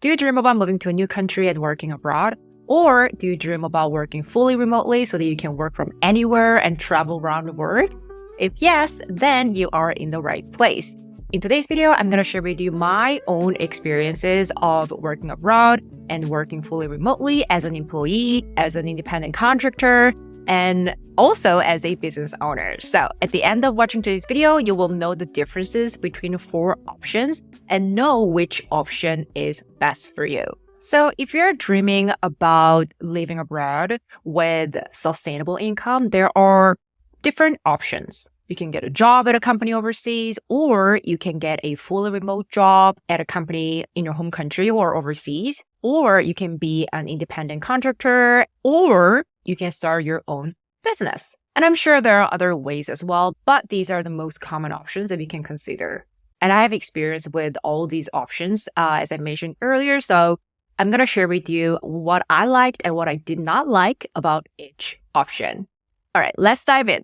Do you dream about moving to a new country and working abroad? Or do you dream about working fully remotely so that you can work from anywhere and travel around the world? If yes, then you are in the right place. In today's video, I'm going to share with you my own experiences of working abroad and working fully remotely as an employee, as an independent contractor, and also as a business owner. So at the end of watching today's video, you will know the differences between the four options and know which option is best for you. So if you're dreaming about living abroad with sustainable income, there are different options. You can get a job at a company overseas, or you can get a fully remote job at a company in your home country or overseas, or you can be an independent contractor, or you can start your own business. And I'm sure there are other ways as well, but these are the most common options that you can consider. And I have experience with all these options, as I mentioned earlier. So I'm going to share with you what I liked and what I did not like about each option. All right, let's dive in.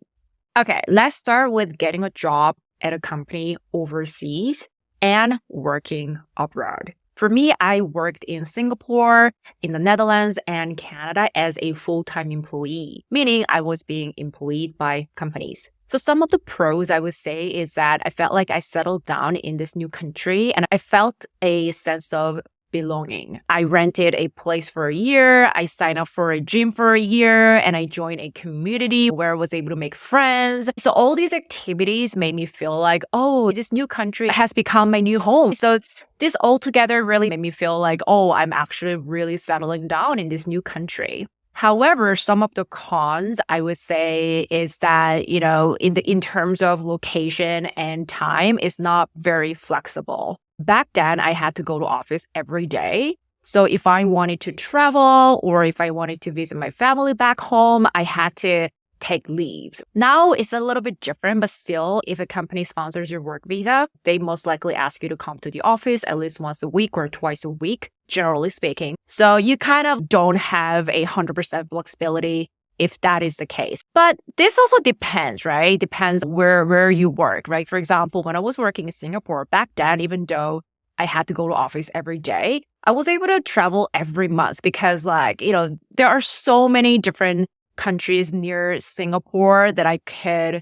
Okay, let's start with getting a job at a company overseas and working abroad. For me, I worked in Singapore, in the Netherlands, and Canada as a full-time employee, meaning I was being employed by companies. So some of the pros I would say is that I felt like I settled down in this new country and I felt a sense of belonging. I rented a place for a year, I signed up for a gym for a year, and I joined a community where I was able to make friends. So all these activities made me feel like, oh, this new country has become my new home. So this altogether really made me feel like, oh, I'm actually really settling down in this new country. However, some of the cons I would say is that, in terms of location and time, it's not very flexible. Back then, I had to go to office every day. So if I wanted to travel or if I wanted to visit my family back home, I had to take leaves. Now it's a little bit different, but still, if a company sponsors your work visa, they most likely ask you to come to the office at least once a week or twice a week, generally speaking. So you kind of don't have 100% flexibility if that is the case. But this also depends, right? Depends where you work, right? For example, when I was working in Singapore back then, even though I had to go to office every day, I was able to travel every month because there are so many different countries near Singapore that I could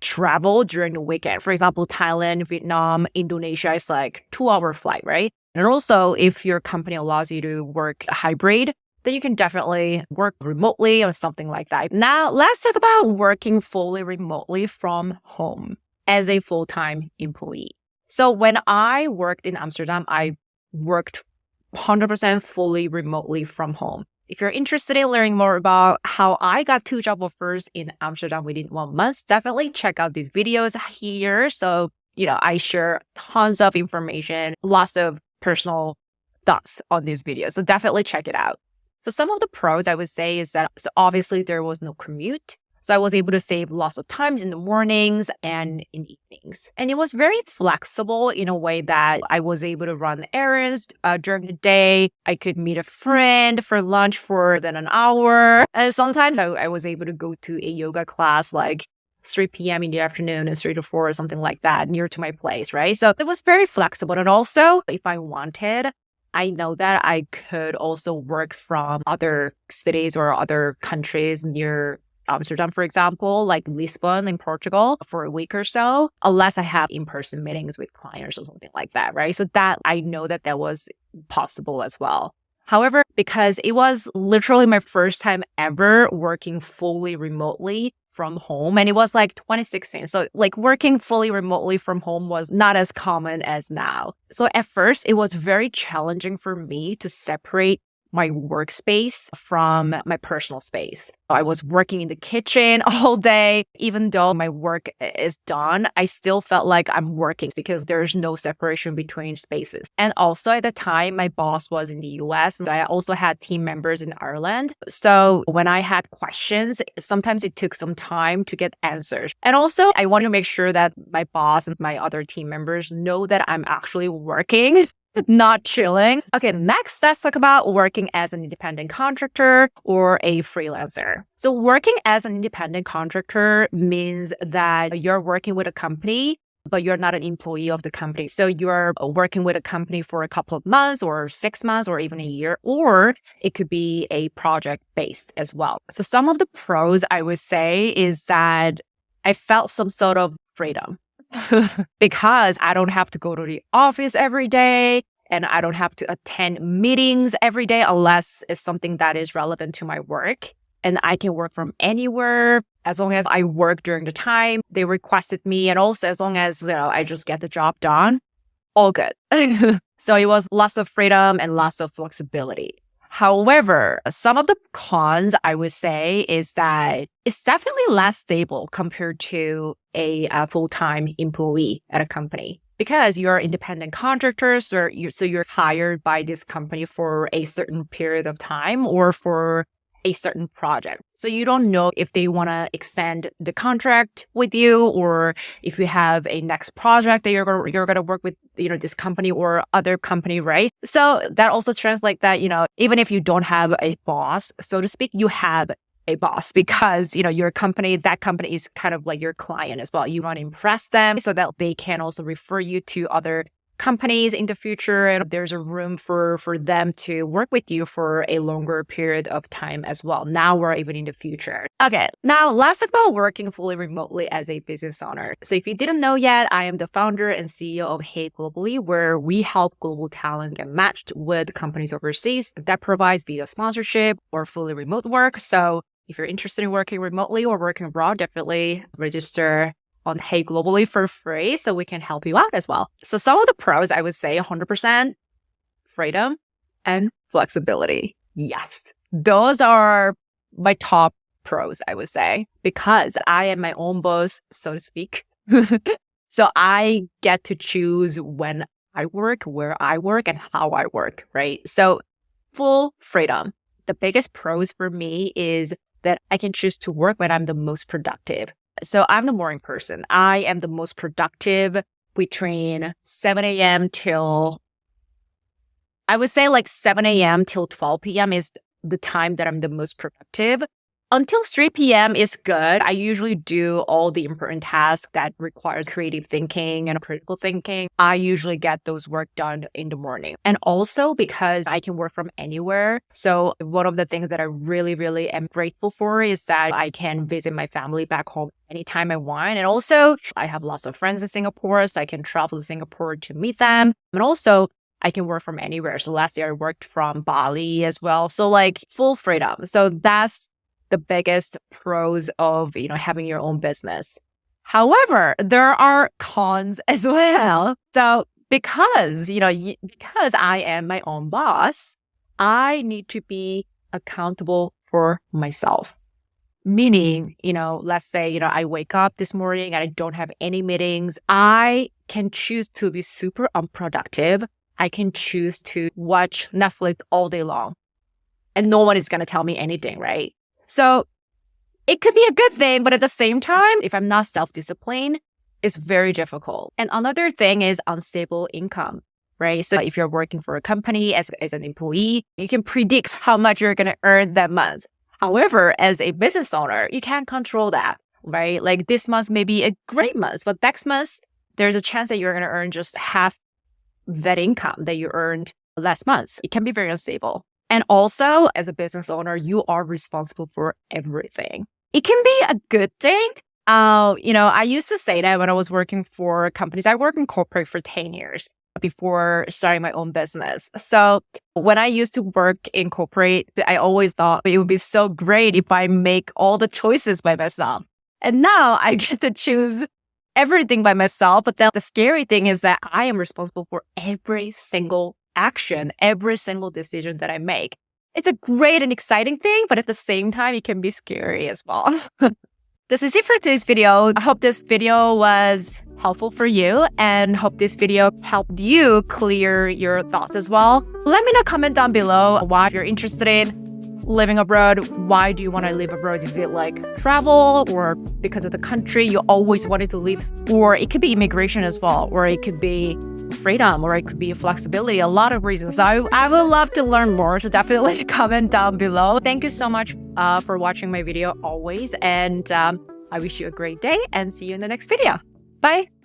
travel during the weekend. For example, Thailand, Vietnam, Indonesia is like 2-hour flight, right? And also if your company allows you to work hybrid, then you can definitely work remotely or something like that. Now, let's talk about working fully remotely from home as a full-time employee. So when I worked in Amsterdam, I worked 100% fully remotely from home. If you're interested in learning more about how I got 2 job offers in Amsterdam within 1 month, definitely check out these videos here. So, I share tons of information, lots of personal thoughts on these videos. So definitely check it out. So some of the pros I would say is that obviously there was no commute. So I was able to save lots of times in the mornings and in evenings. And it was very flexible in a way that I was able to run errands during the day. I could meet a friend for lunch for then an hour. And sometimes I was able to go to a yoga class like 3 p.m. in the afternoon and 3 to 4 or something like that near to my place, right? So it was very flexible. And also, if I wanted, I know that I could also work from other cities or other countries near Amsterdam, for example, like Lisbon in Portugal for a week or so, unless I have in-person meetings with clients or something like that, right? So that I know that was possible as well. However, because it was literally my first time ever working fully remotely from home, and it was like 2016. So working fully remotely from home was not as common as now. So at first, it was very challenging for me to separate my workspace from my personal space. I was working in the kitchen all day. Even though my work is done, I still felt like I'm working because there's no separation between spaces. And also at the time, my boss was in the US. And I also had team members in Ireland. So when I had questions, sometimes it took some time to get answers. And also I wanted to make sure that my boss and my other team members know that I'm actually working not chilling. Okay, next, let's talk about working as an independent contractor or a freelancer. So working as an independent contractor means that you're working with a company but you're not an employee of the company. So you're working with a company for a couple of months or 6 months or even a year, or it could be a project based as well. So some of the pros I would say is that I felt some sort of freedom because I don't have to go to the office every day and I don't have to attend meetings every day unless it's something that is relevant to my work. And I can work from anywhere as long as I work during the time they requested me. And also as long as, I just get the job done, all good. So it was lots of freedom and lots of flexibility. However, some of the cons I would say is that it's definitely less stable compared to a full-time employee at a company. Because you're independent contractors so you're hired by this company for a certain period of time or for a certain project. So you don't know if they want to extend the contract with you or if you have a next project that you're going to work with, this company or other company, right? So that also translates that, even if you don't have a boss, so to speak, you have a boss because, your company, that company is kind of like your client as well. You want to impress them so that they can also refer you to other companies in the future, and there's a room for them to work with you for a longer period of time as well, now or even in the future. Okay, now let's talk about working fully remotely as a business owner. So if you didn't know yet, I am the founder and CEO of Hey Globally, where we help global talent get matched with companies overseas that provides visa sponsorship or fully remote work. So if you're interested in working remotely or working abroad, definitely register on Hey Globally for free so we can help you out as well. So some of the pros, I would say 100% freedom and flexibility. Yes, those are my top pros, I would say, because I am my own boss, so to speak. So I get to choose when I work, where I work, and how I work, right? So full freedom. The biggest pros for me is that I can choose to work when I'm the most productive. So I'm the morning person. I am the most productive between 7 a.m. till, I would say like 7 a.m. till 12 p.m. is the time that I'm the most productive. Until 3 p.m. is good. I usually do all the important tasks that requires creative thinking and critical thinking. I usually get those work done in the morning. And also because I can work from anywhere. So one of the things that I really, really am grateful for is that I can visit my family back home anytime I want. And also I have lots of friends in Singapore, so I can travel to Singapore to meet them. And also I can work from anywhere. So last year I worked from Bali as well. So like full freedom. So that's the biggest pros of, having your own business. However, there are cons as well. So because I am my own boss, I need to be accountable for myself. Meaning, let's say, I wake up this morning and I don't have any meetings. I can choose to be super unproductive. I can choose to watch Netflix all day long and no one is going to tell me anything, right? So it could be a good thing, but at the same time, if I'm not self-disciplined, it's very difficult. And another thing is unstable income, right? So if you're working for a company as an employee, you can predict how much you're going to earn that month. However, as a business owner, you can't control that, right? Like this month may be a great month, but next month, there's a chance that you're going to earn just half that income that you earned last month. It can be very unstable. And also, as a business owner, you are responsible for everything. It can be a good thing. I used to say that when I was working for companies. I worked in corporate for 10 years before starting my own business. So when I used to work in corporate, I always thought it would be so great if I make all the choices by myself. And now I get to choose everything by myself. But then the scary thing is that I am responsible for every single action, every single decision that I make. It's a great and exciting thing, but at the same time, it can be scary as well. This is it for today's video. I hope this video was helpful for you and hope this video helped you clear your thoughts as well. Let me know, comment down below why you're interested in living abroad. Why do you want to live abroad? Is it like travel or because of the country you always wanted to live? Or it could be immigration as well, or it could be freedom, or it could be flexibility, a lot of reasons. I would love to learn more, so definitely comment down below. Thank you so much for watching my video always, and I wish you a great day and see you in the next video. Bye!